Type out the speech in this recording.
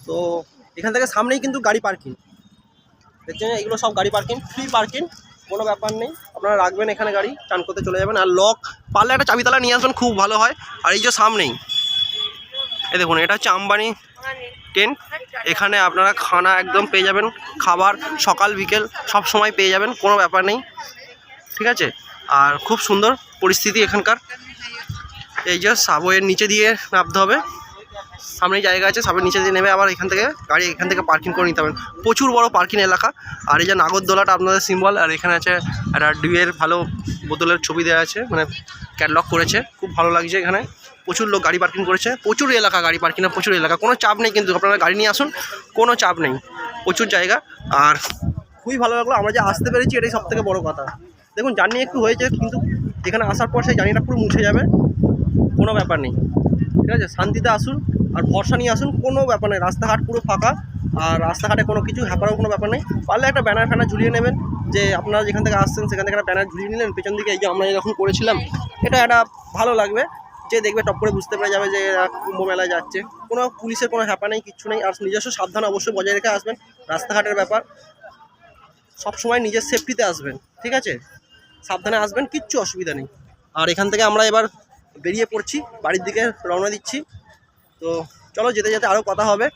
তো এখান থেকে সামনেই কিন্তু গাড়ি পার্কিং দেখছেন, এগুলো সব গাড়ি পার্কিং, ফ্রি পার্কিং, কোনো ব্যাপার নেই। আপনারা রাখবেন এখানে গাড়ি, চান করতে চলে যাবেন। আর লক পারলে একটা চাবিতালা নিয়ে আসবেন, খুব ভালো হয়। আর এই যে সামনেই এই দেখুন, এটা হচ্ছে আম্বানি টেন্ট। এখানে আপনারা খানা একদম পেয়ে যাবেন, খাবার সকাল বিকেল সব সময় পেয়ে যাবেন, কোনো ব্যাপার নেই, ঠিক আছে। আর খুব সুন্দর পরিস্থিতি এখানকার। এই যে সাবওয়ের নিচে দিয়ে নামতে হবে, সামনে জায়গা আছে, সামনে নিচে দিয়ে নেমে আবার এখান থেকে গাড়ি এখান থেকে পার্কিং করে নিতে হবে। প্রচুর বড় পার্কিং এলাকা। আর এই যে নাগরদোলাটা আপনাদের সিম্বল, আর এখানে আছে একটা ডিউয়ের ভালো বোতলের ছবি দেওয়া আছে, মানে ক্যাটলগ করেছে, খুব ভালো লাগছে। এখানে প্রচুর লোক গাড়ি পার্কিং করেছে, প্রচুর এলাকা গাড়ি পার্কিংয়ের, প্রচুর এলাকা, কোনো চাপ নেই কিন্তু, আপনারা গাড়ি নিয়ে আসুন, কোনো চাপ নেই, প্রচুর জায়গা। আর খুবই ভালো লাগলো, আমরা যে আসতে পেরেছি এটাই সবথেকে বড় কথা। দেখুন জার্নি একটু হয়েছে, কিন্তু এখানে আসার পর সেই জার্নিটা পুরো মুছে যাবে, কোনো ব্যাপার নেই, ঠিক আছে। শান্তিতে আসুন আর ভরসা নিয়ে আসুন, কোনো ব্যাপার নেই। রাস্তাঘাট পুরো ফাঁকা, আর রাস্তাঘাটে কোনো কিছু হ্যাপারও কোনো ব্যাপার নেই। পারলে একটা ব্যানার ফ্যানার ঝুলিয়ে নেবেন, যে আপনারা যেখান থেকে আসছেন সেখান থেকে একটা ব্যানার ঝুলিয়ে নিলেন পেছন দিকে, এই যে আমরা এরকম করেছিলাম, এটা একটা ভালো লাগবে, যে দেখবে টপ করে বুঝতে পেরে যাবে যে কুম্ভ মেলায় যাচ্ছে। কোনো পুলিশের কোনো হ্যাপা নেই, কিচ্ছু নেই। আর নিজস্ব সাবধান অবশ্যই বজায় রেখে আসবেন, রাস্তাঘাটের ব্যাপার সবসময় নিজের সেফটিতে আসবেন, ঠিক আছে, সাবধানে আসবেন, কিচ্ছু অসুবিধা নেই। আর এখান থেকে আমরা এবার বেরিয়ে পড়ছি, বাড়ির দিকে রওনা দিচ্ছি। তো চলো, যেতে যেতে আরও কথা হবে।